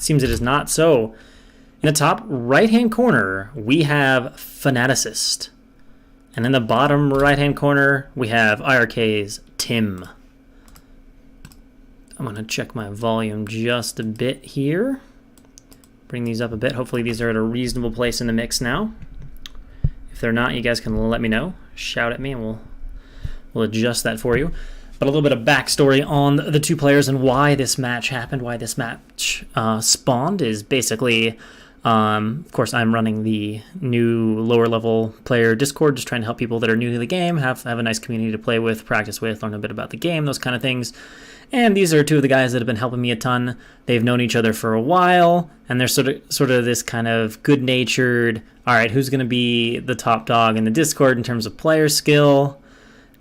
Seems it is not. So, in the top right-hand corner, we have Fanaticist. And in the bottom right-hand corner, we have iRk's Tim. I'm going to check my volume just a bit here. Bring these up a bit. Hopefully these are at a reasonable place in the mix now. If they're not, you guys can let me know. Shout at me and we'll adjust that for you. But a little bit of backstory on the two players and why this match happened, why this match spawned is basically... of course, I'm running the new lower level player Discord, just trying to help people that are new to the game, have a nice community to play with, practice with, learn a bit about the game, those kind of things. And these are two of the guys that have been helping me a ton. They've known each other for a while, and they're sort of this kind of good-natured, all right, who's going to be the top dog in the Discord in terms of player skill,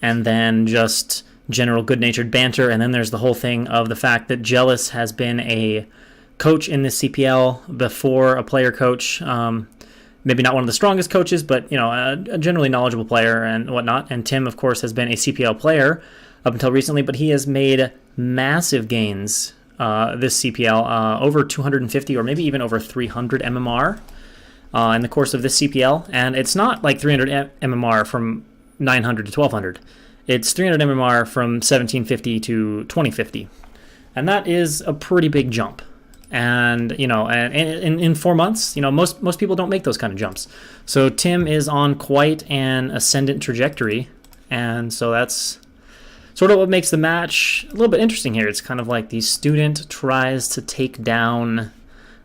and then just general good-natured banter. And then there's the whole thing of the fact that Jealous has been a coach in this CPL before, a player coach, maybe not one of the strongest coaches, but a generally knowledgeable player and whatnot. And Tim, of course, has been a CPL player up until recently, but he has made massive gains this CPL, over 250 or maybe even over 300 MMR in the course of this CPL. And it's not like 300 MMR from 900 to 1200. It's 300 MMR from 1750 to 2050. And that is a pretty big jump. And, in 4 months, most people don't make those kind of jumps. So Tim is on quite an ascendant trajectory. And so that's sort of what makes the match a little bit interesting here. It's kind of like the student tries to take down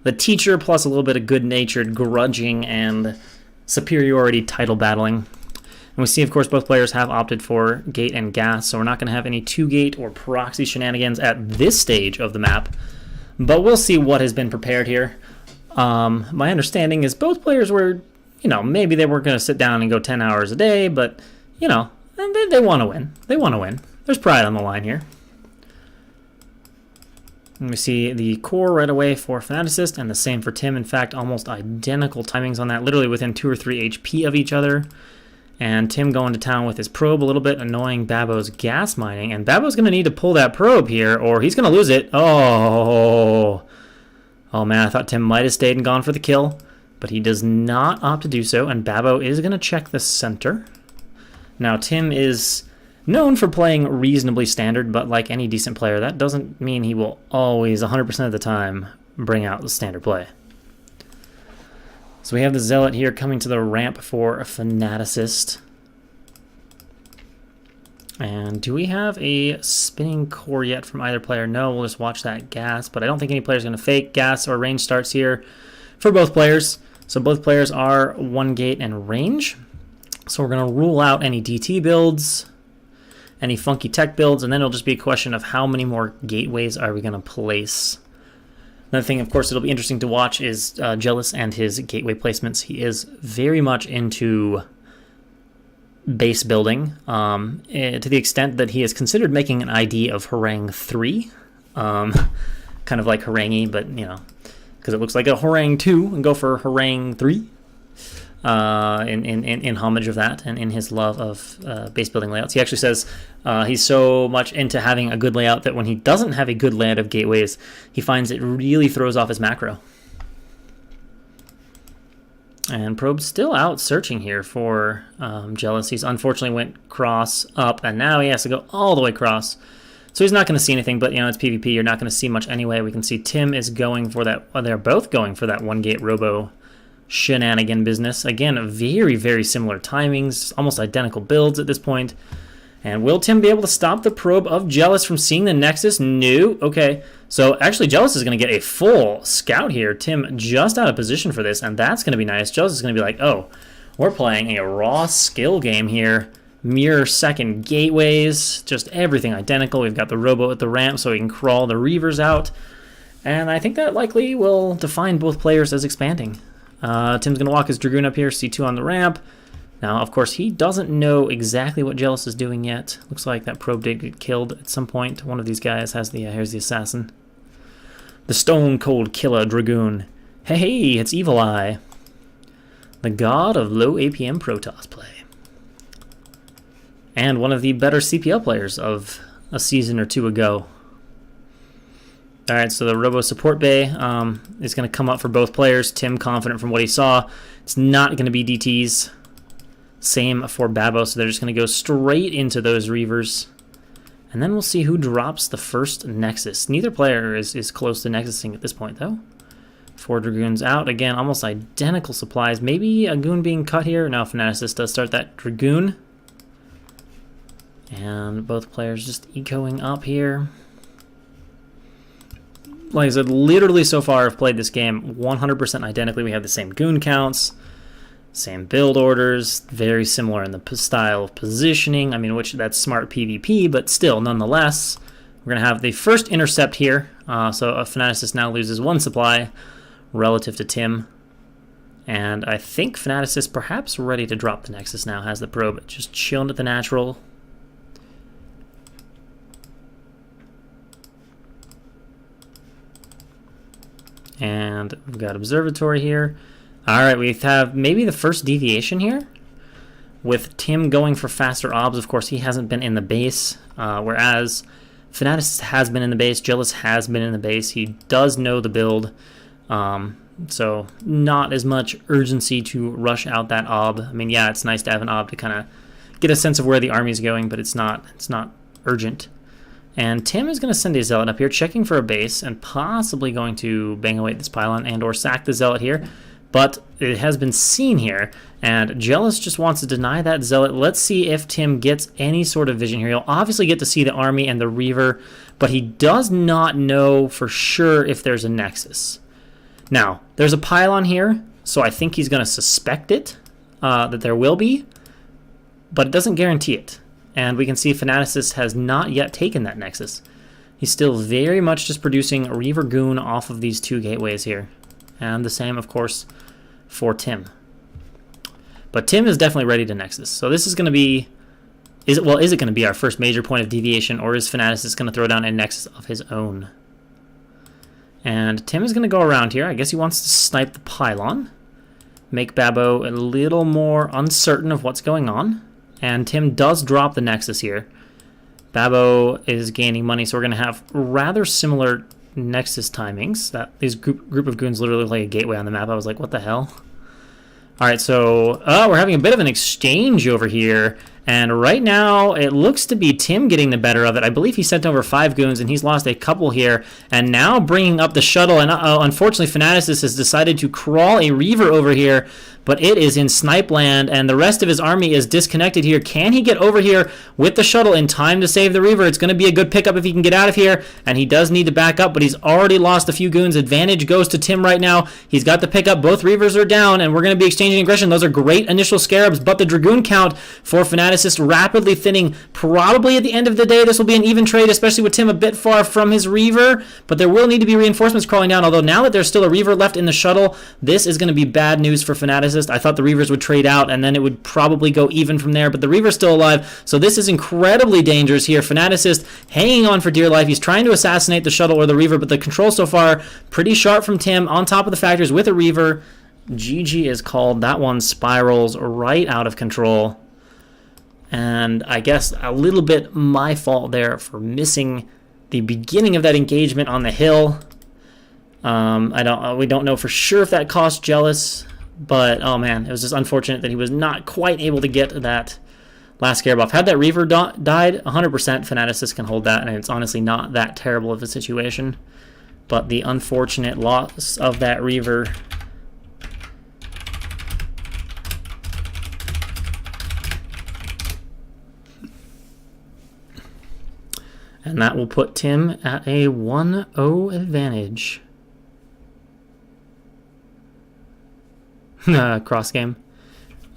the teacher, plus a little bit of good-natured grudging and superiority title battling. And we see, of course, both players have opted for gate and gas. So we're not going to have any 2-gate or proxy shenanigans at this stage of the map. But we'll see what has been prepared here. My understanding is both players were, maybe they weren't going to sit down and go 10 hours a day, but, they want to win. They want to win. There's pride on the line here. And we see the core right away for Fanaticist, and the same for Tim. In fact, almost identical timings on that, literally within 2 or 3 HP of each other. And Tim going to town with his probe, a little bit annoying Babo's gas mining. And Babo's going to need to pull that probe here, or he's going to lose it. Oh man, I thought Tim might have stayed and gone for the kill. But he does not opt to do so, and Babo is going to check the center. Now, Tim is known for playing reasonably standard, but like any decent player, that doesn't mean he will always, 100% of the time, bring out the standard play. So we have the Zealot here coming to the ramp for a Fanaticist. And do we have a spinning core yet from either player? No, we'll just watch that gas, but I don't think any player is going to fake gas or range starts here for both players. So both players are 1 gate and range. So we're going to rule out any DT builds, any funky tech builds, and then it'll just be a question of how many more gateways are we going to place. Another thing, of course, it'll be interesting to watch is Jealous and his gateway placements. He is very much into base building, to the extent that he has considered making an ID of Harangue 3, kind of like Harangue, but, because it looks like a Harangue 2, and go for Harangue 3. In homage of that and in his love of base building layouts. He actually says he's so much into having a good layout that when he doesn't have a good layout of gateways, he finds it really throws off his macro. And Probe's still out searching here for Jealous. He's unfortunately went cross up, and now he has to go all the way cross. So he's not going to see anything, but, it's PvP. You're not going to see much anyway. We can see Tim is going for that. Well, they're both going for that 1-gate robo shenanigan business. Again, very, very similar timings, almost identical builds at this point. And will Tim be able to stop the probe of Jealous from seeing the Nexus? No. Okay. So actually Jealous is going to get a full scout here. Tim just out of position for this, and that's going to be nice. Jealous is going to be like, oh, we're playing a raw skill game here. Mirror second gateways, just everything identical. We've got the robo at the ramp so we can crawl the Reavers out. And I think that likely will define both players as expanding. Tim's going to walk his Dragoon up here, C2 on the ramp. Now, of course, he doesn't know exactly what Jealous is doing yet. Looks like that probe did get killed at some point. One of these guys has the, here's the assassin. The Stone Cold Killer Dragoon. Hey, it's Evil Eye. The god of low APM Protoss play. And one of the better CPL players of a season or two ago. All right, so the Robo Support Bay is going to come up for both players. Tim confident from what he saw. It's not going to be DTs. Same for Babo, so they're just going to go straight into those Reavers. And then we'll see who drops the first Nexus. Neither player is close to Nexusing at this point, though. 4 Dragoons out. Again, almost identical supplies. Maybe a Goon being cut here. No, Fanaticist does start that Dragoon. And both players just ecoing up here. Like I said, literally so far I've played this game 100% identically. We have the same Goon counts, same build orders, very similar in the style of positioning. I mean, which that's smart PvP, but still, nonetheless, we're going to have the first intercept here. So a Fanaticist now loses 1 supply relative to Tim. And I think Fanaticist perhaps ready to drop the Nexus now, has the probe just chilling at the natural. And we've got Observatory here. All right, we have maybe the first deviation here with Tim going for faster obs. Of course, he hasn't been in the base, whereas Fanaticist has been in the base. Jealous has been in the base. He does know the build, so not as much urgency to rush out that ob. I mean, yeah, it's nice to have an ob to kind of get a sense of where the army is going, but it's not urgent. And Tim is going to send a Zealot up here, checking for a base, and possibly going to bang away at this pylon and or sack the Zealot here. But it has been seen here, and Jealous just wants to deny that Zealot. Let's see if Tim gets any sort of vision here. He'll obviously get to see the army and the Reaver, but he does not know for sure if there's a Nexus. Now, there's a pylon here, so I think he's going to suspect it, that there will be, but it doesn't guarantee it. And we can see Fanaticist has not yet taken that Nexus. He's still very much just producing Reaver Goon off of these 2 gateways here. And the same, of course, for Tim. But Tim is definitely ready to Nexus. So this is going to be... Is it going to be our first major point of deviation, or is Fanaticist going to throw down a Nexus of his own? And Tim is going to go around here. I guess he wants to snipe the pylon. Make Babo a little more uncertain of what's going on. And Tim does drop the Nexus here. Babo is gaining money, so we're going to have rather similar Nexus timings. That these group of goons literally play a gateway on the map. I was like, what the hell? All right, so we're having a bit of an exchange over here. And right now, it looks to be Tim getting the better of it. I believe he sent over 5 goons, and he's lost a couple here. And now bringing up the shuttle. And unfortunately, Fanaticist has decided to crawl a Reaver over here. But it is in snipe land, and the rest of his army is disconnected here. Can he get over here with the shuttle in time to save the Reaver? It's going to be a good pickup if he can get out of here, and he does need to back up, but he's already lost a few goons. Advantage goes to Tim right now. He's got the pickup. Both Reavers are down, and we're going to be exchanging aggression. Those are great initial Scarabs, but the Dragoon count for Fanaticist rapidly thinning. Probably at the end of the day, this will be an even trade, especially with Tim a bit far from his Reaver, but there will need to be reinforcements crawling down, although now that there's still a Reaver left in the shuttle, this is going to be bad news for Fanaticist. I thought the Reavers would trade out, and then it would probably go even from there, but the Reaver's still alive, so this is incredibly dangerous here. Fanaticist hanging on for dear life. He's trying to assassinate the shuttle or the Reaver, but the control so far pretty sharp from Tim on top of the factors with a Reaver. GG is called. That one spirals right out of control, and I guess a little bit my fault there for missing the beginning of that engagement on the hill. We don't know for sure if that cost Jealous, but oh man, it was just unfortunate that he was not quite able to get that last Scarab off. Had that Reaver died, 100% Fanaticist can hold that, and it's honestly not that terrible of a situation. But the unfortunate loss of that Reaver. And that will put Tim at a 1-0 advantage. Cross game.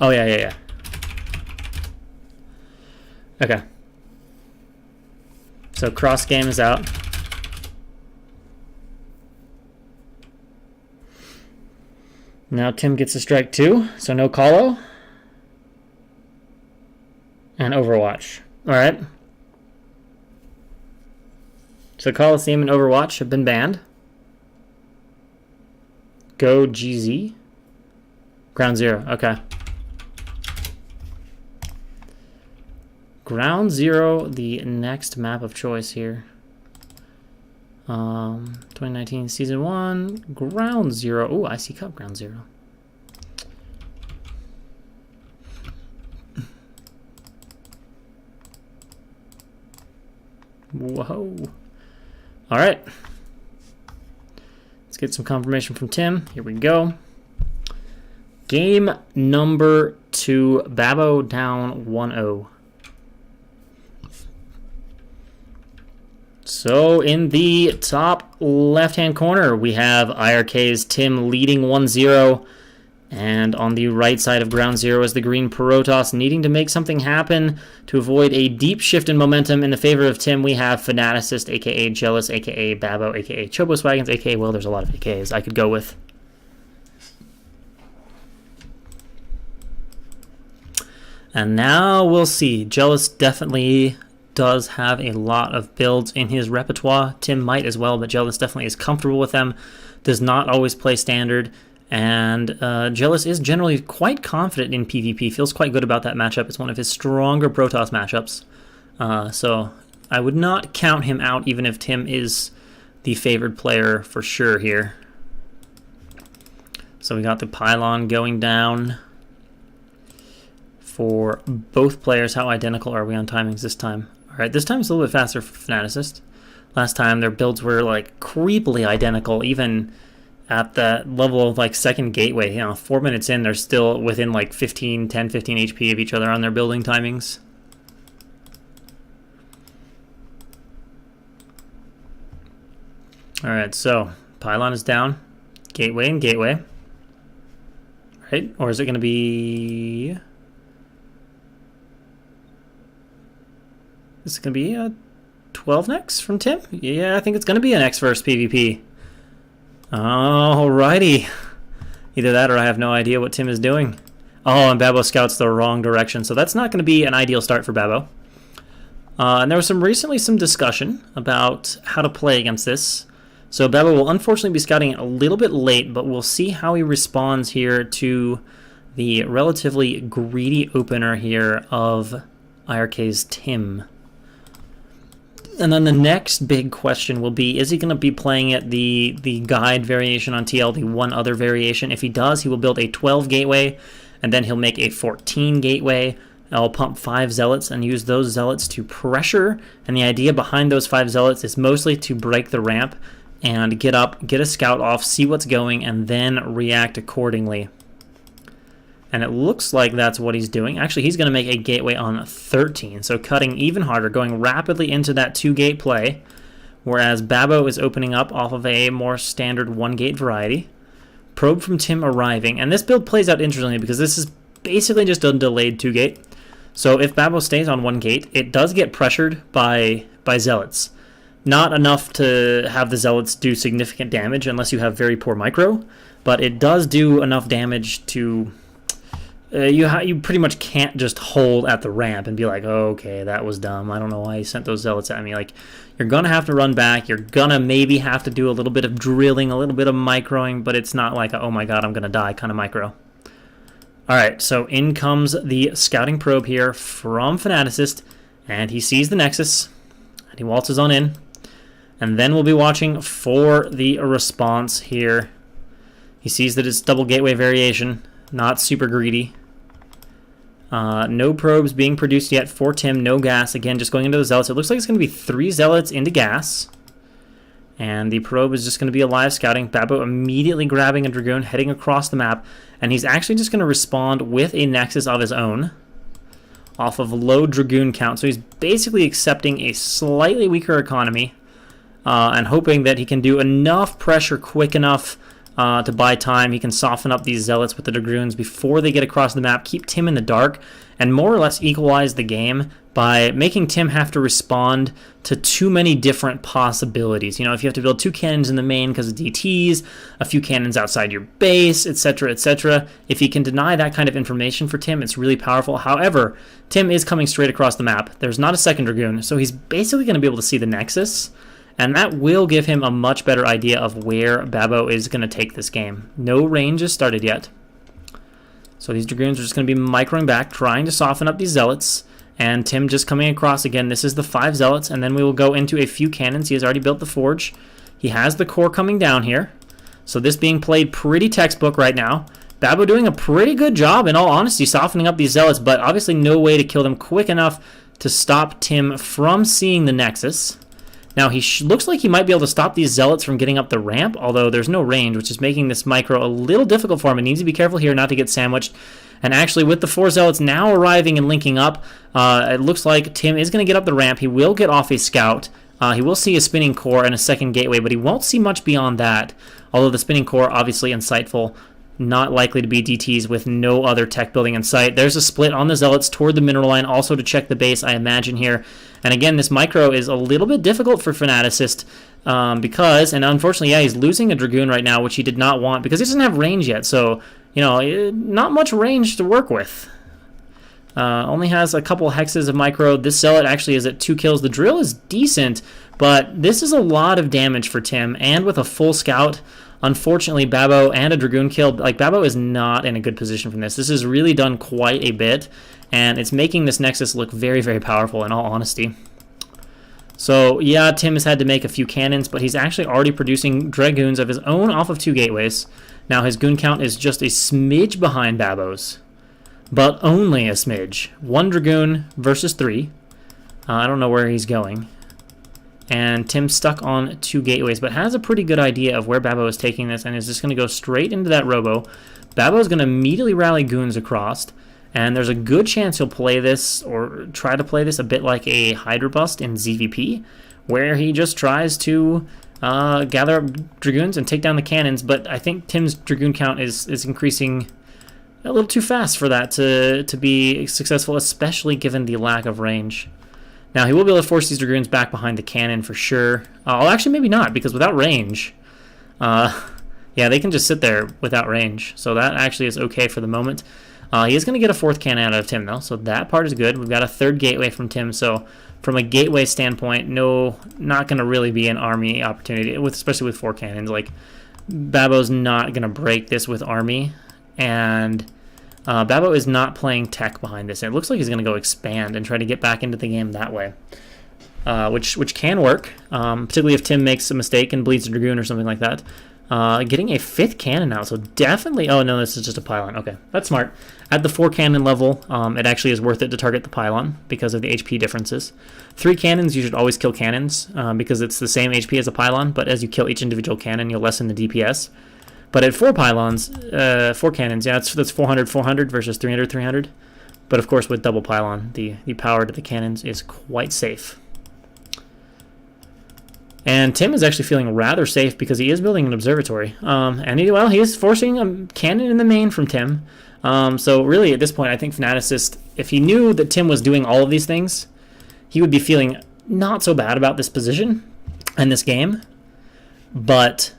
Oh, yeah. Okay. So cross game is out. Now Tim gets a strike too, so no Colo. And Overwatch. Alright. So Coliseum and Overwatch have been banned. Go GZ. Ground Zero, okay. Ground Zero, the next map of choice here. 2019 Season 1, Ground Zero. Oh, IC Cup Ground Zero. Whoa. All right. Let's get some confirmation from Tim. Here we go. Game number 2, Babbo down 1-0. So in the top left-hand corner, we have iRk's Tim leading 1-0. And on the right side of Ground Zero is the green Protoss needing to make something happen to avoid a deep shift in momentum. In the favor of Tim, we have Fanaticist, a.k.a. Jealous, a.k.a. Babbo, a.k.a. Choboswaggins, a.k.a. well, there's a lot of AKs I could go with. And now we'll see. Jealous definitely does have a lot of builds in his repertoire. Tim might as well, but Jealous definitely is comfortable with them. Does not always play standard. And Jealous is generally quite confident in PvP. Feels quite good about that matchup. It's one of his stronger Protoss matchups. So I would not count him out, even if Tim is the favored player for sure here. So we got the pylon going down for both players. How identical are we on timings this time? All right, this time it's a little bit faster for Fanaticist. Last time their builds were like creepily identical, even at the level of like second gateway. You know, 4 minutes in, they're still within like 10, 15 HP of each other on their building timings. All right, so pylon is down, gateway and gateway. Right, or is it going to be? Is it going to be a 12 next from Tim? Yeah, I think it's going to be an X versus PvP. Alrighty. Either that or I have no idea what Tim is doing. Oh, and Babbo scouts the wrong direction, so that's not going to be an ideal start for Babbo. And there was recently some discussion about how to play against this. So Babbo will unfortunately be scouting a little bit late, but we'll see how he responds here to the relatively greedy opener here of iRk's Tim. And then the next big question will be, is he going to be playing it the guide variation on TL, the one other variation? If he does, he will build a 12 gateway, and then he'll make a 14 gateway. I'll pump 5 zealots and use those zealots to pressure. And the idea behind those 5 zealots is mostly to break the ramp and get up, get a scout off, see what's going, and then react accordingly. And it looks like that's what he's doing. Actually, he's going to make a gateway on 13, so cutting even harder, going rapidly into that 2-gate play, whereas Babbo is opening up off of a more standard 1-gate variety. Probe from Tim arriving, and this build plays out interestingly because this is basically just a delayed 2-gate. So if Babbo stays on 1 gate, it does get pressured by zealots. Not enough to have the zealots do significant damage unless you have very poor micro, but it does do enough damage to... You pretty much can't just hold at the ramp and be like, oh, okay, that was dumb. I don't know why he sent those zealots at me. Like, you're going to have to run back. You're going to maybe have to do a little bit of drilling, a little bit of microing, but it's not like, oh my god, I'm going to die kind of micro. All right, so in comes the scouting probe here from Fanaticist, and he sees the Nexus, and he waltzes on in. And then we'll be watching for the response here. He sees that it's double gateway variation, not super greedy. No probes being produced yet for Tim, no gas. Again, just going into the zealots. It looks like it's going to be 3 zealots into gas. And the probe is just going to be a live scouting. Babbo immediately grabbing a Dragoon, heading across the map. And he's actually just going to respond with a Nexus of his own off of low Dragoon count. So he's basically accepting a slightly weaker economy and hoping that he can do enough pressure quick enough to buy time. He can soften up these zealots with the Dragoons before they get across the map, keep Tim in the dark, and more or less equalize the game by making Tim have to respond to too many different possibilities. You know, if you have to build 2 cannons in the main because of DTs, a few cannons outside your base, etc., etc. If he can deny that kind of information for Tim, it's really powerful. However, Tim is coming straight across the map. There's not a second Dragoon, so he's basically going to be able to see the Nexus, and that will give him a much better idea of where Babbo is going to take this game. No range has started yet. So these Dragoons are just going to be microing back, trying to soften up these Zealots. And Tim just coming across again. This is the 5 Zealots, and then we will go into a few cannons. He has already built the Forge. He has the core coming down here. So this being played pretty textbook right now. Babo doing a pretty good job, in all honesty, softening up these Zealots, but obviously no way to kill them quick enough to stop Tim from seeing the Nexus. Now, he looks like he might be able to stop these Zealots from getting up the ramp, although there's no range, which is making this micro a little difficult for him. He needs to be careful here not to get sandwiched. And actually, with the 4 Zealots now arriving and linking up, it looks like Tim is going to get up the ramp. He will get off a scout. He will see a spinning core and a second gateway, but he won't see much beyond that. Although the spinning core, obviously insightful, not likely to be DTs with no other tech building in sight. There's a split on the Zealots toward the mineral line, also to check the base, I imagine, here. And again, this micro is a little bit difficult for Fanaticist because, and unfortunately, yeah, he's losing a Dragoon right now, which he did not want because he doesn't have range yet. So, you know, not much range to work with. Only has a couple hexes of micro. This Zealot actually is at 2 kills. The drill is decent, but this is a lot of damage for Tim, and with a full scout, unfortunately, Babo and a Dragoon kill, like, Babo is not in a good position from this. This has really done quite a bit, and it's making this Nexus look very, very powerful, in all honesty. So, yeah, Tim has had to make a few cannons, but he's actually already producing Dragoons of his own off of 2 gateways. Now, his goon count is just a smidge behind Babo's, but only a smidge. 1 Dragoon versus 3. I don't know where he's going. And Tim's stuck on 2 gateways, but has a pretty good idea of where Babo is taking this, and is just going to go straight into that robo. Babo is going to immediately rally goons across, and there's a good chance he'll play this, or try to play this, a bit like a Hydra bust in ZVP, where he just tries to gather up Dragoons and take down the cannons, but I think Tim's Dragoon count is increasing a little too fast for that to be successful, especially given the lack of range. Now, he will be able to force these Dragoons back behind the cannon for sure. Actually, maybe not, because without range, yeah, they can just sit there without range. So that actually is okay for the moment. He is going to get a 4th cannon out of Tim, though, so that part is good. We've got a 3rd gateway from Tim, so from a gateway standpoint, no, not going to really be an army opportunity, especially with 4 cannons. Like, Babo's not going to break this with army, and Babo is not playing tech behind this. It looks like he's going to go expand and try to get back into the game that way, which can work, particularly if Tim makes a mistake and bleeds a Dragoon or something like that. Getting a 5th cannon now, so definitely... Oh, no, this is just a pylon. Okay, that's smart. At the 4 cannon level, it actually is worth it to target the pylon because of the HP differences. 3 cannons, you should always kill cannons because it's the same HP as a pylon, but as you kill each individual cannon, you'll lessen the DPS. But at 4 pylons, 4 cannons, yeah, that's 400, 400 versus 300, 300. But of course, with double pylon, the power to the cannons is quite safe. And Tim is actually feeling rather safe because he is building an observatory. And he is forcing a cannon in the main from Tim. So really, at this point, I think Fanaticist, if he knew that Tim was doing all of these things, he would be feeling not so bad about this position and this game. But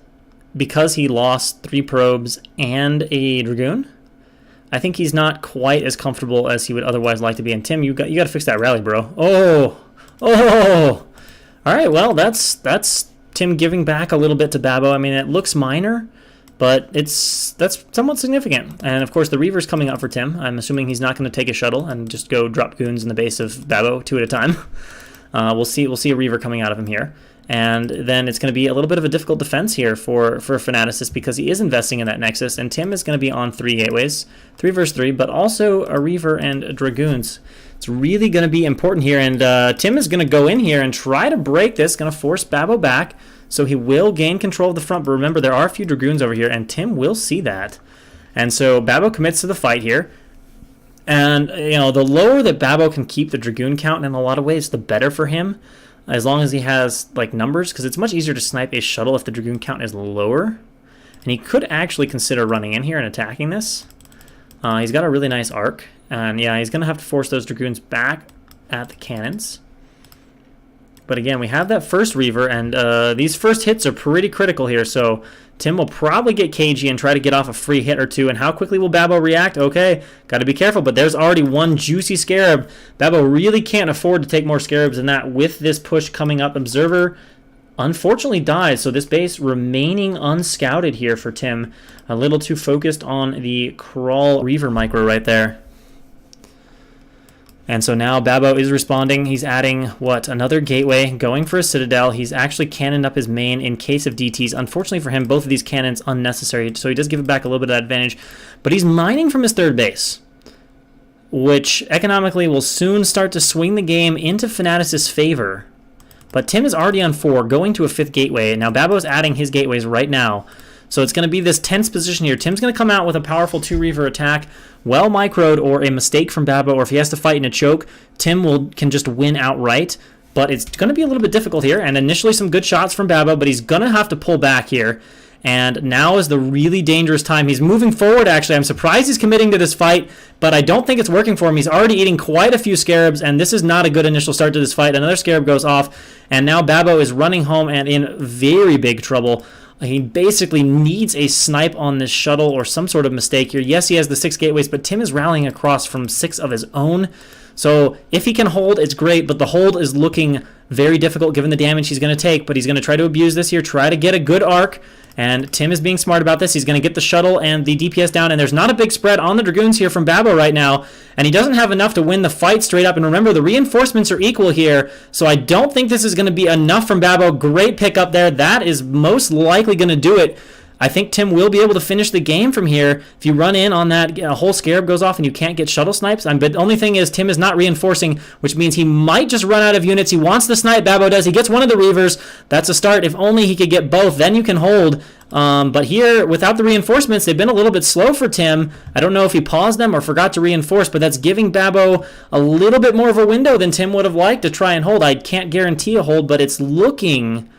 because he lost 3 probes and a Dragoon, I think he's not quite as comfortable as he would otherwise like to be. And Tim, you got to fix that rally, bro. Oh! All right, well, that's Tim giving back a little bit to Babo. I mean, it looks minor, but that's somewhat significant. And of course, the Reaver's coming up for Tim. I'm assuming he's not going to take a shuttle and just go drop goons in the base of Babo 2 at a time. We'll see a Reaver coming out of him here. And then it's going to be a little bit of a difficult defense here for Fanaticist because he is investing in that Nexus, and Tim is going to be on 3 gateways, 3 versus 3, but also a Reaver and Dragoons. It's really going to be important here, and Tim is going to go in here and try to break this, going to force Babo back, so he will gain control of the front, but remember, there are a few Dragoons over here, and Tim will see that. And so Babo commits to the fight here, and, you know, the lower that Babo can keep the Dragoon count in a lot of ways, the better for him, as long as he has, like, numbers, because it's much easier to snipe a shuttle if the Dragoon count is lower. And he could actually consider running in here and attacking this. He's got a really nice arc. And, yeah, he's going to have to force those Dragoons back at the cannons. But, again, we have that first Reaver, and these first hits are pretty critical here. So Tim will probably get cagey and try to get off a free hit or 2. And how quickly will Babo react? Okay, got to be careful, but there's already 1 juicy Scarab. Babo really can't afford to take more Scarabs than that with this push coming up. Observer unfortunately dies, so this base remaining unscouted here for Tim. A little too focused on the Crawl Reaver micro right there. And so now Babo is responding. He's adding, what, another gateway, going for a Citadel. He's actually cannoned up his main in case of DTs. Unfortunately for him, both of these cannons unnecessary, so he does give it back a little bit of that advantage. But he's mining from his third base, which economically will soon start to swing the game into Fnatic's favor. But Tim is already on 4, going to a 5th gateway. Now Babo's adding his gateways right now. So it's going to be this tense position here. Tim's going to come out with a powerful 2 Reaver attack, well microed, or a mistake from Babo, or if he has to fight in a choke, Tim can just win outright. But it's going to be a little bit difficult here, and initially some good shots from Babo, but he's going to have to pull back here. And now is the really dangerous time. He's moving forward, actually. I'm surprised he's committing to this fight, but I don't think it's working for him. He's already eating quite a few Scarabs, and this is not a good initial start to this fight. Another Scarab goes off, and now Babo is running home and in very big trouble. He basically needs a snipe on this shuttle or some sort of mistake here. Yes, he has the 6 gateways, but Tim is rallying across from 6 of his own. So if he can hold, it's great, but the hold is looking very difficult given the damage he's going to take, but he's going to try to abuse this here, try to get a good arc, and Tim is being smart about this. He's going to get the shuttle and the DPS down, and there's not a big spread on the Dragoons here from Babo right now, and he doesn't have enough to win the fight straight up, and remember, the reinforcements are equal here, so I don't think this is going to be enough from Babo. Great pick up there. That is most likely going to do it. I think Tim will be able to finish the game from here. If you run in on that, a whole Scarab goes off and you can't get shuttle snipes. But the only thing is Tim is not reinforcing, which means he might just run out of units. He wants the snipe, Babo does. He gets one of the Reavers. That's a start. If only he could get both, then you can hold. But here, without the reinforcements, they've been a little bit slow for Tim. I don't know if he paused them or forgot to reinforce, but that's giving Babo a little bit more of a window than Tim would have liked to try and hold. I can't guarantee a hold, but it's looking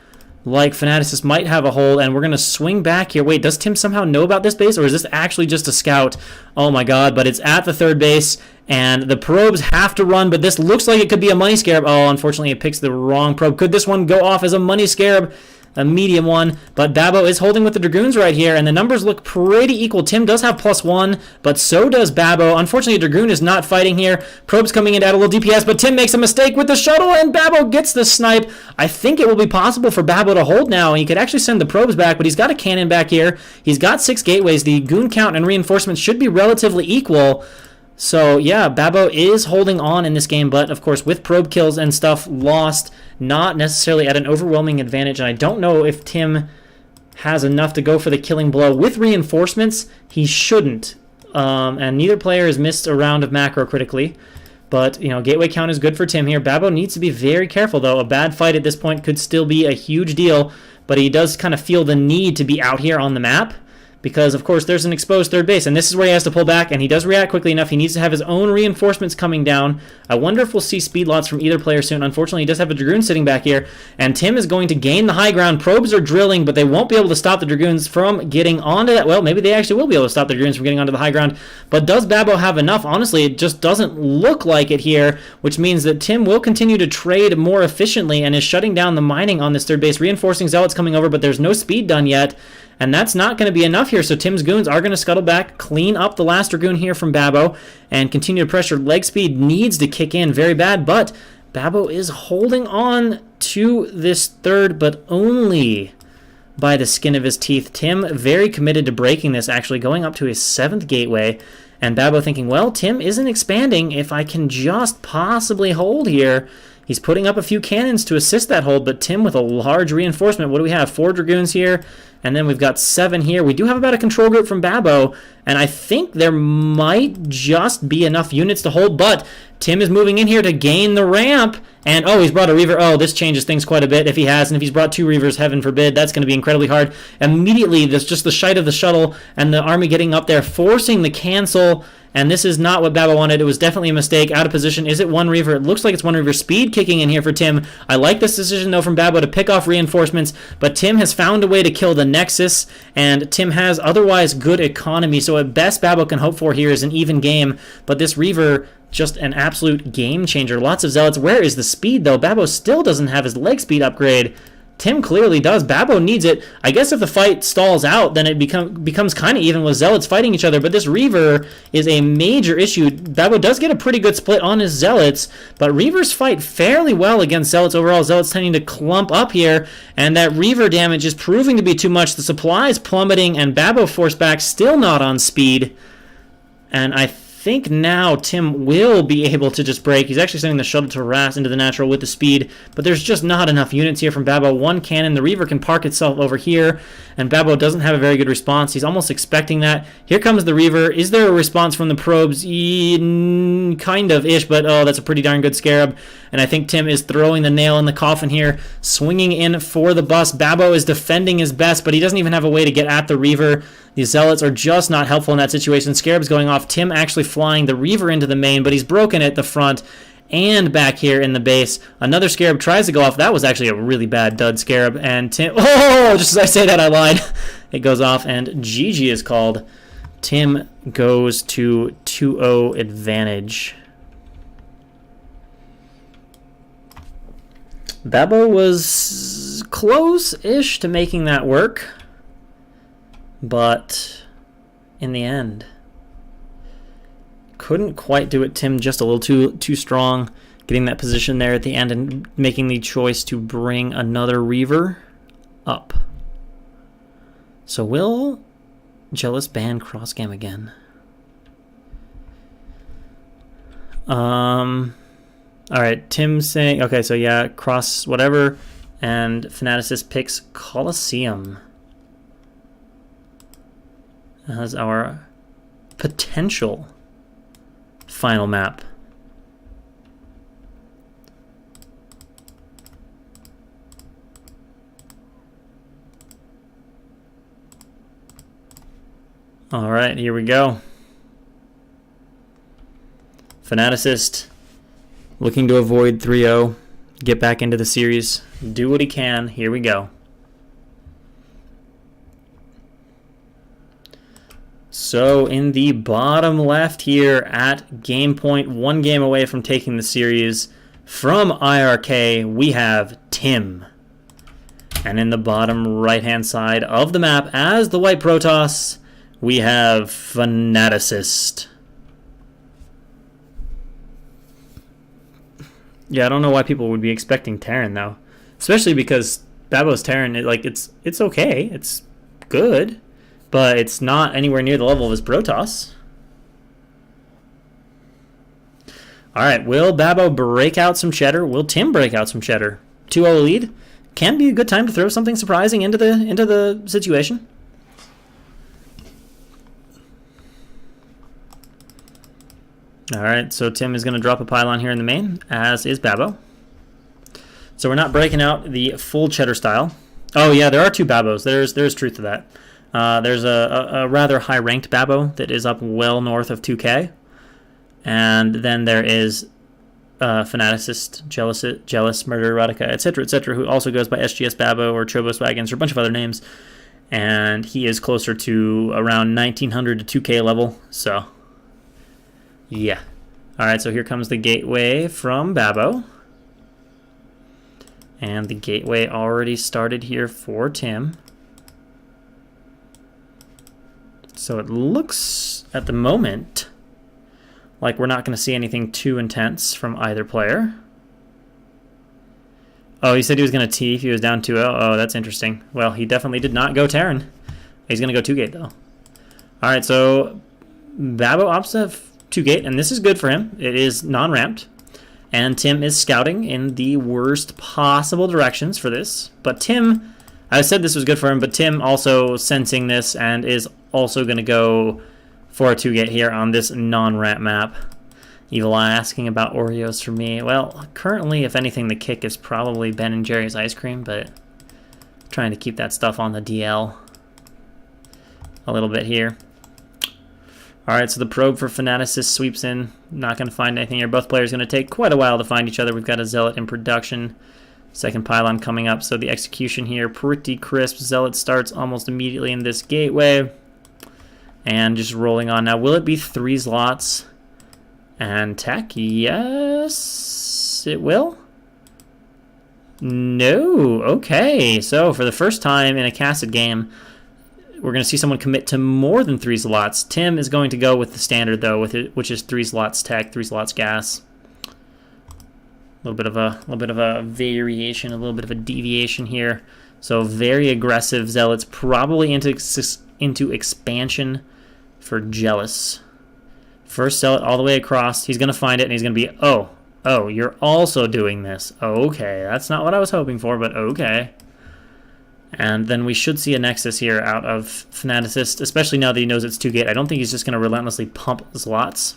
like Fnaticist might have a hold, and we're going to swing back here. Wait, does Tim somehow know about this base, or is this actually just a scout? Oh my god, but it's at the third base, and the probes have to run, but this looks like it could be a money scarab. Oh, unfortunately, it picks the wrong probe. Could this one go off as a money scarab? A medium one, but Babo is holding with the Dragoons right here, and the numbers look pretty equal. Tim does have +1, but so does Babo. Unfortunately, Dragoon is not fighting here. Probe's coming in to add a little DPS, but Tim makes a mistake with the shuttle, and Babo gets the snipe. I think it will be possible for Babo to hold now. He could actually send the probes back, but he's got a cannon back here. He's got 6 gateways. The goon count and reinforcements should be relatively equal. So, yeah, Babo is holding on in this game, but, of course, with probe kills and stuff lost, not necessarily at an overwhelming advantage, and I don't know if Tim has enough to go for the killing blow. With reinforcements, he shouldn't, and neither player has missed a round of macro critically, but, you know, gateway count is good for Tim here. Babo needs to be very careful, though. A bad fight at this point could still be a huge deal, but he does kind of feel the need to be out here on the map, because, of course, there's an exposed third base, and this is where he has to pull back, and he does react quickly enough. He needs to have his own reinforcements coming down. I wonder if we'll see speed lots from either player soon. Unfortunately, he does have a Dragoon sitting back here, and Tim is going to gain the high ground. Probes are drilling, but they won't be able to stop the Dragoons from getting onto that. Well, maybe they actually will be able to stop the Dragoons from getting onto the high ground, but does Babo have enough? Honestly, it just doesn't look like it here, which means that Tim will continue to trade more efficiently and is shutting down the mining on this third base. Reinforcing Zealots coming over, but there's no speed done yet. And that's not going to be enough here, so Tim's goons are going to scuttle back, clean up the last Dragoon here from Babo, and continue to pressure. Leg speed needs to kick in very bad, but Babo is holding on to this third, but only by the skin of his teeth. Tim very committed to breaking this, actually going up to his 7th gateway, and Babo thinking, well, Tim isn't expanding. If I can just possibly hold here. He's putting up a few cannons to assist that hold, but Tim with a large reinforcement. What do we have? 4 Dragoons here, and then we've got 7 here. We do have about a control group from Babo, and I think there might just be enough units to hold, but Tim is moving in here to gain the ramp, and oh, he's brought a Reaver. Oh, this changes things quite a bit if he has, and if he's brought 2 Reavers, heaven forbid, that's going to be incredibly hard. Immediately, there's just the shite of the shuttle, and the army getting up there, forcing the cancel, and this is not what Babo wanted. It was definitely a mistake. Out of position. Is it 1 Reaver? It looks like it's 1 Reaver. Speed kicking in here for Tim. I like this decision, though, from Babo to pick off reinforcements, but Tim has found a way to kill the Nexus, and Tim has otherwise good economy, so at best Babo can hope for here is an even game, but this Reaver, just an absolute game changer. Lots of Zealots. Where is the speed, though? Babo still doesn't have his leg speed upgrade. Tim clearly does. Babo needs it. I guess if the fight stalls out, then it becomes kind of even with Zealots fighting each other, but this Reaver is a major issue. Babo does get a pretty good split on his Zealots, but Reavers fight fairly well against Zealots overall. Zealots tending to clump up here, and that Reaver damage is proving to be too much. The supplies plummeting, and Babo forced back, still not on speed. And I think now Tim will be able to just break. He's actually sending the shuttle to harass into the natural with the speed, but there's just not enough units here from Babo. One cannon, the Reaver can park itself over here, and Babo doesn't have a very good response. He's almost expecting that. Here comes the Reaver. Is there a response from the probes? Kind of-ish, but oh, that's a pretty darn good Scarab, and I think Tim is throwing the nail in the coffin here, swinging in for the bus. Babo is defending his best, but he doesn't even have a way to get at the Reaver. The Zealots are just not helpful in that situation. Scarab's going off. Tim actually flying the Reaver into the main, but he's broken at the front and back here in the base. Another Scarab tries to go off. That was actually a really bad dud Scarab. And Tim... Oh! Just as I say that, I lied. It goes off, and GG is called. Tim goes to 2-0 advantage. Babo was close-ish to making that work, but in the end, couldn't quite do it. Tim just a little too strong, getting that position there at the end and making the choice to bring another Reaver up. So will Jealous ban cross-gam again? Alright, Tim's saying, okay, so yeah, cross whatever, and Fanaticist picks Colosseum as our potential final map. Alright, here we go. Fanaticist looking to avoid 3-0, get back into the series, do what he can. Here we go. So in the bottom left here at game point, 1 game away from taking the series, from iRk, we have Tim. And in the bottom right-hand side of the map, as the White Protoss, we have Fanaticist. Yeah, I don't know why people would be expecting Terran though, especially because Babo's Terran, it's okay, it's good, but it's not anywhere near the level of his Protoss. All right, will Babo break out some cheddar? Will Tim break out some cheddar? 2-0 lead can be a good time to throw something surprising into the situation. All right, so Tim is going to drop a pylon here in the main, as is Babo. So we're not breaking out the full cheddar style. Oh yeah, there are 2 Babos. There's truth to that. There's a rather high-ranked Babo that is up well north of 2K. And then there is Fanaticist, Jealous, Murder Erotica, etc., who also goes by SGS Babo or Chobos Wagons or a bunch of other names. And he is closer to around 1900 to 2K level, so... yeah. Alright, so here comes the gateway from Babo. And the gateway already started here for Tim. So it looks, at the moment, like we're not going to see anything too intense from either player. Oh, he said he was going to T if he was down 2-0. Oh, that's interesting. Well, he definitely did not go Terran. He's going to go 2-gate, though. Alright, so Babo opts to have 2-gate, and this is good for him. It is non-ramped, and Tim is scouting in the worst possible directions for this. But Tim, I said this was good for him, but Tim also sensing this and is also going to go for a 2-gate here on this non-ramp map. Evil Eye asking about Oreos for me. Well, currently, if anything, the kick is probably Ben & Jerry's ice cream, but trying to keep that stuff on the DL a little bit here. Alright, so the probe for Fanaticist sweeps in. Not going to find anything here. Both players going to take quite a while to find each other. We've got a Zealot in production. Second pylon coming up, so the execution here pretty crisp. Zealot starts almost immediately in this gateway. And just rolling on now. Will it be 3 slots and tech? Yes, it will. No. Okay, so for the first time in a casted game, we're going to see someone commit to more than 3 slots. Tim is going to go with the standard, though, which is 3 slots tech, 3 slots gas. A little bit of a variation, a little bit of a deviation here. So very aggressive Zealots, probably into expansion for Jealous. First zealot all the way across. He's going to find it, and he's going to be, oh, you're also doing this. Okay, that's not what I was hoping for, but okay. And then we should see a Nexus here out of Fanaticist, especially now that he knows it's 2-gate. I don't think he's just going to relentlessly pump slots.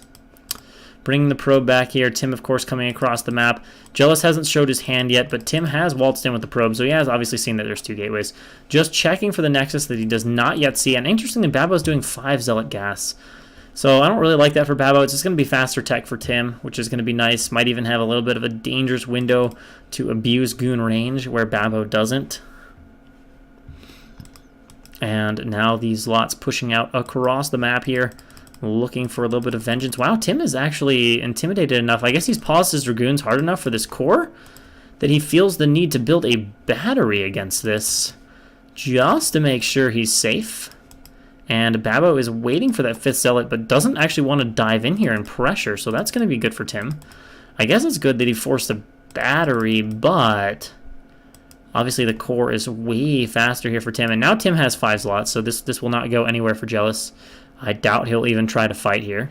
Bringing the probe back here. Tim, of course, coming across the map. Jealous hasn't showed his hand yet, but Tim has waltzed in with the probe, so he has obviously seen that there's 2 gateways. Just checking for the Nexus that he does not yet see. And interestingly, Babo's doing 5 Zealot gas. So I don't really like that for Babo. It's just going to be faster tech for Tim, which is going to be nice. Might even have a little bit of a dangerous window to abuse goon range where Babo doesn't. And now these lots pushing out across the map here, looking for a little bit of vengeance. Wow, Tim is actually intimidated enough. I guess he's paused his Dragoons hard enough for this core that he feels the need to build a battery against this just to make sure he's safe. And Babo is waiting for that 5th Zealot, but doesn't actually want to dive in here and pressure, so that's going to be good for Tim. I guess it's good that he forced a battery, but obviously the core is way faster here for Tim. And now Tim has 5 slots, so this will not go anywhere for Jealous. I doubt he'll even try to fight here.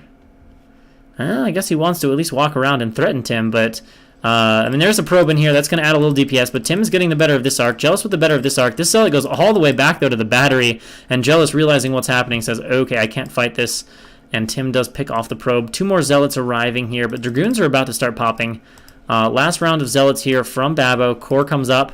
I guess he wants to at least walk around and threaten Tim, but I mean, there's a probe in here. That's going to add a little DPS, but Tim is getting the better of this arc. Jealous with the better of this arc. This Zealot goes all the way back, though, to the battery, and Jealous, realizing what's happening, says, okay, I can't fight this, and Tim does pick off the probe. 2 more Zealots arriving here, but Dragoons are about to start popping. Last round of Zealots here from Babo. Core comes up,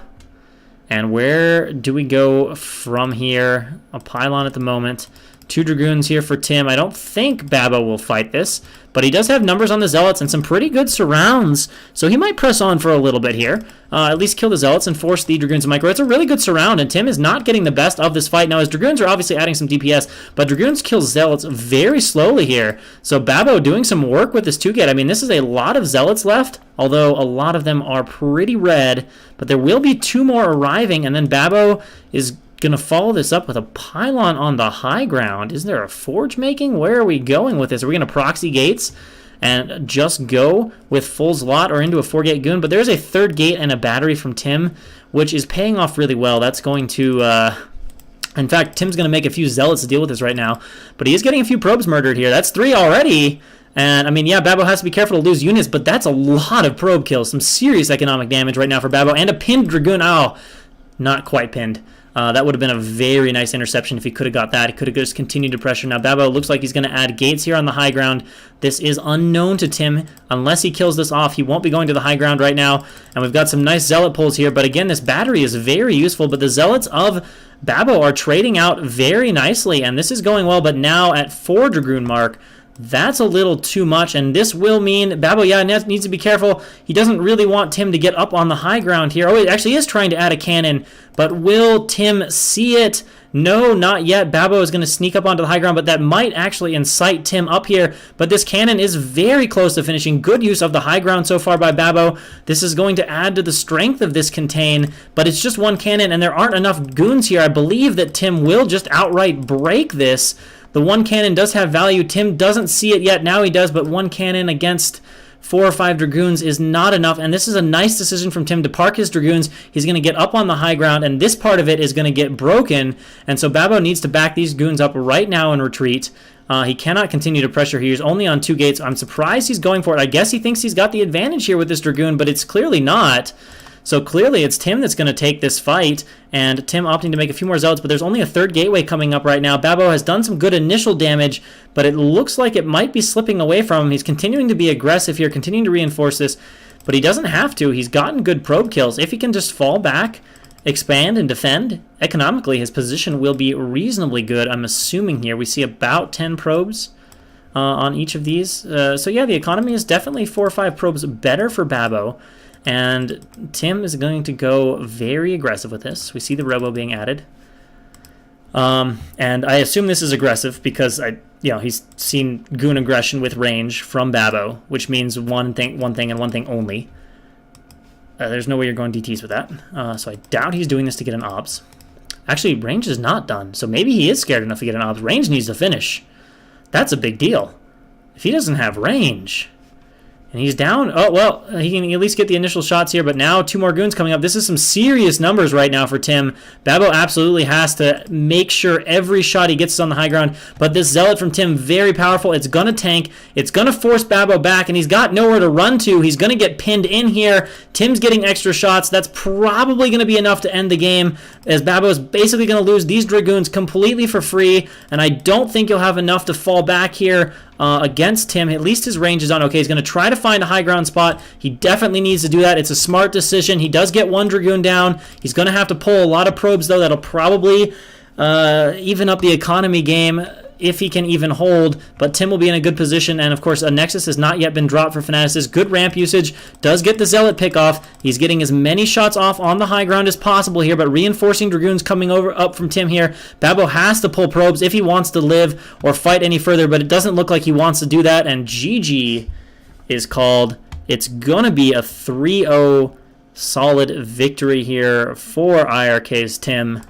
and where do we go from here? A pylon at the moment. 2 Dragoons here for Tim. I don't think Babo will fight this, but he does have numbers on the Zealots and some pretty good surrounds, so he might press on for a little bit here. At least kill the Zealots and force the Dragoons to micro. It's a really good surround, and Tim is not getting the best of this fight. Now, his Dragoons are obviously adding some DPS, but Dragoons kill Zealots very slowly here. So Babo doing some work with this 2-gate. I mean, this is a lot of Zealots left, although a lot of them are pretty red, but there will be 2 more arriving, and then Babo is going to follow this up with a pylon on the high ground. Is there a forge making? Where are we going with this? Are we going to proxy gates and just go with full slot or into a 4-gate goon? But there's a 3rd gate and a battery from Tim, which is paying off really well. That's going to... in fact, Tim's going to make a few Zealots to deal with this right now, but he is getting a few probes murdered here. That's 3 already. And, I mean, yeah, Babo has to be careful to lose units, but that's a lot of probe kills. Some serious economic damage right now for Babo. And a pinned Dragoon. Oh, not quite pinned. That would have been a very nice interception if he could have got that. He could have just continued to pressure. Now, Babo looks like he's going to add gates here on the high ground. This is unknown to Tim. Unless he kills this off, he won't be going to the high ground right now. And we've got some nice Zealot pulls here. But again, this battery is very useful. But the Zealots of Babo are trading out very nicely. And this is going well. But now at 4 Dragoon mark, that's a little too much, and this will mean Babo, yeah, needs to be careful. He doesn't really want Tim to get up on the high ground here. Oh, he actually is trying to add a cannon, but will Tim see it? No, not yet. Babo is going to sneak up onto the high ground, but that might actually incite Tim up here. But this cannon is very close to finishing. Good use of the high ground so far by Babo. This is going to add to the strength of this contain, but it's just 1 cannon, and there aren't enough goons here. I believe that Tim will just outright break this. The 1 cannon does have value. Tim doesn't see it yet. Now he does, but 1 cannon against 4 or 5 Dragoons is not enough, and this is a nice decision from Tim to park his Dragoons. He's going to get up on the high ground, and this part of it is going to get broken, and so Babo needs to back these goons up right now and retreat. He cannot continue to pressure here. He's only on 2 gates. I'm surprised he's going for it. I guess he thinks he's got the advantage here with this Dragoon, but it's clearly not. So clearly it's Tim that's going to take this fight, and Tim opting to make a few more Zealots, but there's only a 3rd gateway coming up right now. Babo has done some good initial damage, but it looks like it might be slipping away from him. He's continuing to be aggressive here, continuing to reinforce this, but he doesn't have to. He's gotten good probe kills. If he can just fall back, expand, and defend, economically his position will be reasonably good. I'm assuming here we see about 10 probes on each of these. So yeah, the economy is definitely 4 or 5 probes better for Babo. And Tim is going to go very aggressive with this. We see the robo being added. And I assume this is aggressive because he's seen goon aggression with range from Babo, which means one thing and one thing only. There's no way you're going DTs with that. So I doubt he's doing this to get an obs. Actually, range is not done, so maybe he is scared enough to get an obs. Range needs to finish. That's a big deal. If he doesn't have range, And he's down. Oh, well, he can at least get the initial shots here, but now 2 more goons coming up. This is some serious numbers right now for Tim. Babo absolutely has to make sure every shot he gets is on the high ground, but this Zealot from Tim, very powerful. It's going to tank. It's going to force Babo back, and he's got nowhere to run to. He's going to get pinned in here. Tim's getting extra shots. That's probably going to be enough to end the game, as Babo is basically going to lose these Dragoons completely for free, and I don't think he'll have enough to fall back here against Tim. At least his range is on. Okay, he's going to try to find a high ground spot. He definitely needs to do that. It's a smart decision. He does get 1 Dragoon down. He's going to have to pull a lot of probes, though. That'll probably even up the economy game if he can even hold, but Tim will be in a good position, and of course a Nexus has not yet been dropped for Fanatics. Good ramp usage, does get the Zealot pick off. He's getting as many shots off on the high ground as possible here, but reinforcing Dragoons coming up from Tim here. Babo has to pull probes if he wants to live or fight any further, but it doesn't look like he wants to do that, and GG is called. It's gonna be a 3-0 solid victory here for iRk's Tim.